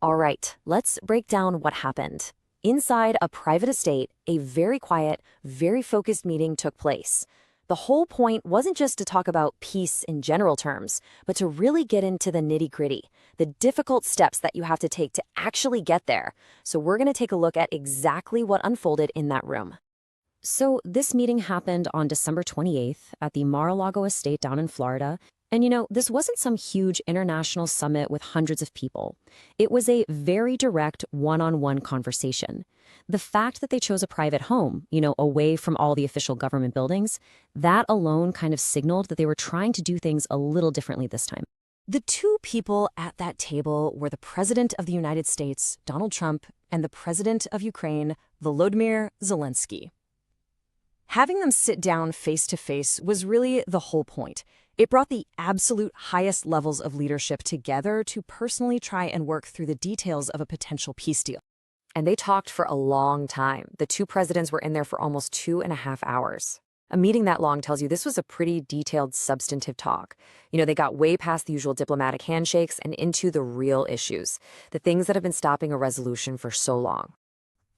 All right, let's break down what happened. Inside a private estate, a very quiet, very focused meeting took place. The whole point wasn't just to talk about peace in general terms, but to really get into the nitty-gritty, the difficult steps that you have to take to actually get there. So we're going to take a look at exactly what unfolded in that room. So this meeting happened on December 28th at the Mar-a-Lago estate down in Florida. And this wasn't some huge international summit with hundreds of people. It was a very direct one-on-one conversation. The fact that they chose a private home, away from all the official government buildings, that alone kind of signaled that they were trying to do things a little differently this time. The two people at that table were the President of the United States, Donald Trump, and the President of Ukraine, Volodymyr Zelensky. Having them sit down face to face was really the whole point. It brought the absolute highest levels of leadership together to personally try and work through the details of a potential peace deal. And they talked for a long time. The two presidents were in there for almost 2.5 hours. A meeting that long tells you this was a pretty detailed, substantive talk. They got way past the usual diplomatic handshakes and into the real issues, the things that have been stopping a resolution for so long.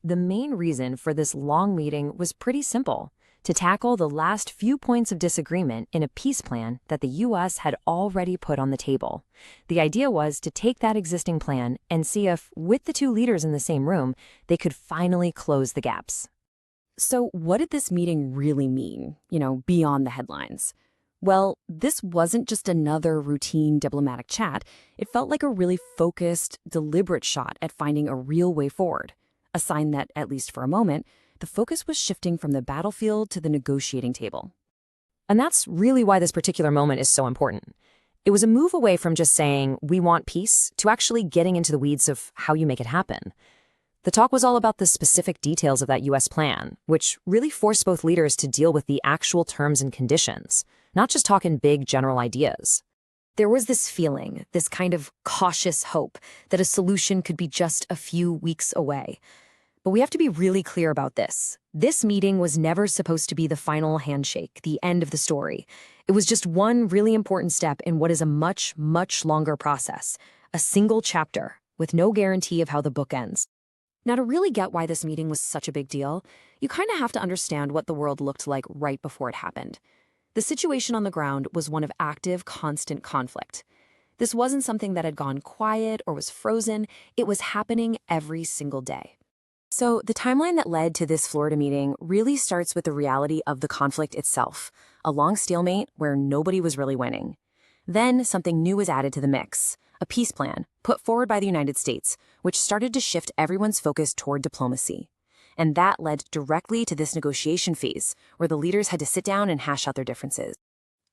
The main reason for this long meeting was pretty simple: to tackle the last few points of disagreement in a peace plan that the U.S. had already put on the table. The idea was to take that existing plan and see if, with the two leaders in the same room, they could finally close the gaps. So what did this meeting really mean, beyond the headlines? Well, this wasn't just another routine diplomatic chat. It felt like a really focused, deliberate shot at finding a real way forward. A sign that, at least for a moment, the focus was shifting from the battlefield to the negotiating table. And that's really why this particular moment is so important. It was a move away from just saying, we want peace, to actually getting into the weeds of how you make it happen. The talk was all about the specific details of that U.S. plan, which really forced both leaders to deal with the actual terms and conditions, not just talk in big general ideas. There was this feeling, this kind of cautious hope, that a solution could be just a few weeks away. But we have to be really clear about this. This meeting was never supposed to be the final handshake, the end of the story. It was just one really important step in what is a much, much longer process, a single chapter, with no guarantee of how the book ends. Now, to really get why this meeting was such a big deal, you kind of have to understand what the world looked like right before it happened. The situation on the ground was one of active, constant conflict. This wasn't something that had gone quiet or was frozen. It was happening every single day. So the timeline that led to this Florida meeting really starts with the reality of the conflict itself, a long stalemate where nobody was really winning. Then something new was added to the mix, a peace plan put forward by the United States, which started to shift everyone's focus toward diplomacy. And that led directly to this negotiation phase, where the leaders had to sit down and hash out their differences.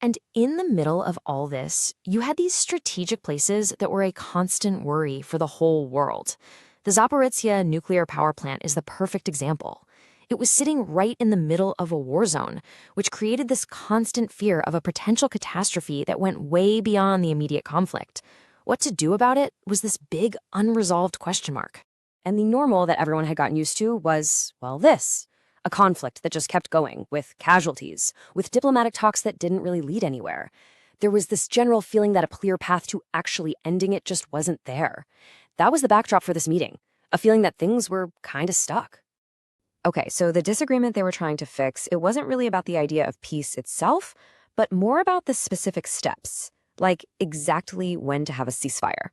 And in the middle of all this, you had these strategic places that were a constant worry for the whole world. The Zaporizhzhia nuclear power plant is the perfect example. It was sitting right in the middle of a war zone, which created this constant fear of a potential catastrophe that went way beyond the immediate conflict. What to do about it was this big, unresolved question mark. And the normal that everyone had gotten used to was, well, this. A conflict that just kept going, with casualties, with diplomatic talks that didn't really lead anywhere. There was this general feeling that a clear path to actually ending it just wasn't there. That was the backdrop for this meeting, a feeling that things were kind of stuck. Okay, so the disagreement they were trying to fix, it wasn't really about the idea of peace itself, but more about the specific steps, like exactly when to have a ceasefire.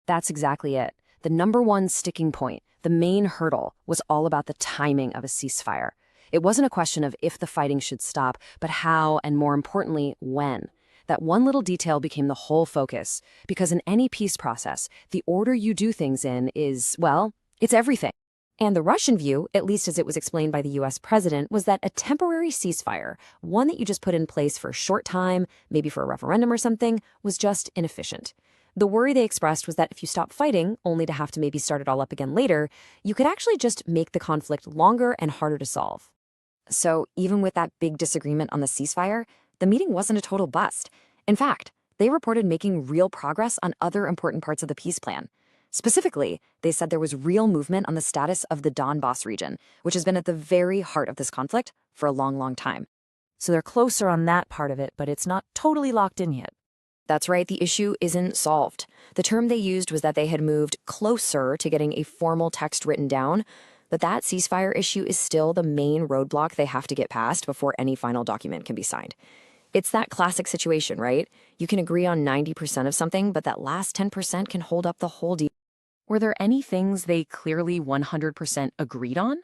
That's exactly it. The number one sticking point, the main hurdle, was all about the timing of a ceasefire. It wasn't a question of if the fighting should stop, but how, and more importantly, when. That one little detail became the whole focus, because in any peace process, the order you do things in is, well, it's everything. And the Russian view, at least as it was explained by the U.S. president, was that a temporary ceasefire, one that you just put in place for a short time, maybe for a referendum or something, was just inefficient. The worry they expressed was that if you stop fighting, only to have to maybe start it all up again later, you could actually just make the conflict longer and harder to solve. So even with that big disagreement on the ceasefire, the meeting wasn't a total bust. In fact, they reported making real progress on other important parts of the peace plan. Specifically, they said there was real movement on the status of the Donbass region, which has been at the very heart of this conflict for a long, long time. So they're closer on that part of it, but it's not totally locked in yet. That's right, the issue isn't solved. The term they used was that they had moved closer to getting a formal text written down, but that ceasefire issue is still the main roadblock they have to get past before any final document can be signed. It's that classic situation, right? You can agree on 90% of something, but that last 10% can hold up the whole deal. Were there any things they clearly 100% agreed on?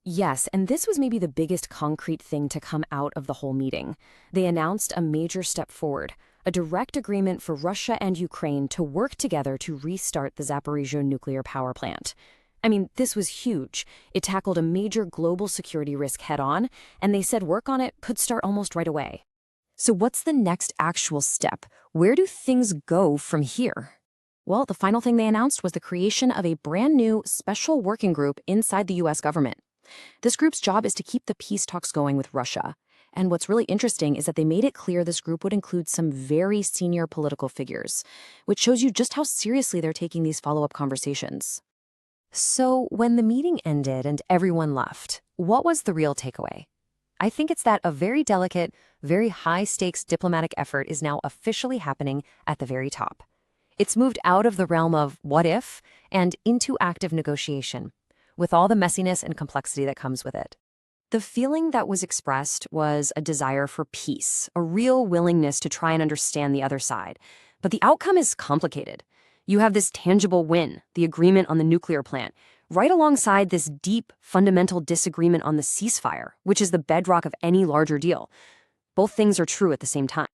Yes, and this was maybe the biggest concrete thing to come out of the whole meeting. They announced a major step forward, a direct agreement for Russia and Ukraine to work together to restart the Zaporizhzhia nuclear power plant. I mean, this was huge. It tackled a major global security risk head-on, and they said work on it could start almost right away. So what's the next actual step? Where do things go from here? Well, the final thing they announced was the creation of a brand new special working group inside the U.S. government. This group's job is to keep the peace talks going with Russia. And what's really interesting is that they made it clear this group would include some very senior political figures, which shows you just how seriously they're taking these follow-up conversations. So when the meeting ended and everyone left, what was the real takeaway? I think it's that a very delicate, very high-stakes diplomatic effort is now officially happening at the very top. It's moved out of the realm of what if and into active negotiation, with all the messiness and complexity that comes with it. The feeling that was expressed was a desire for peace, a real willingness to try and understand the other side. But the outcome is complicated. You have this tangible win, the agreement on the nuclear plant, right alongside this deep, fundamental disagreement on the ceasefire, which is the bedrock of any larger deal. Both things are true at the same time.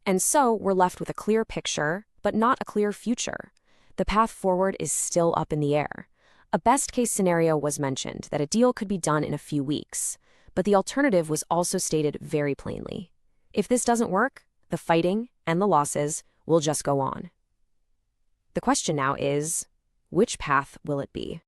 And so we're left with a clear picture, but not a clear future. The path forward is still up in the air. A best-case scenario was mentioned, that a deal could be done in a few weeks. But the alternative was also stated very plainly. If this doesn't work, the fighting and the losses will just go on. The question now is, which path will it be?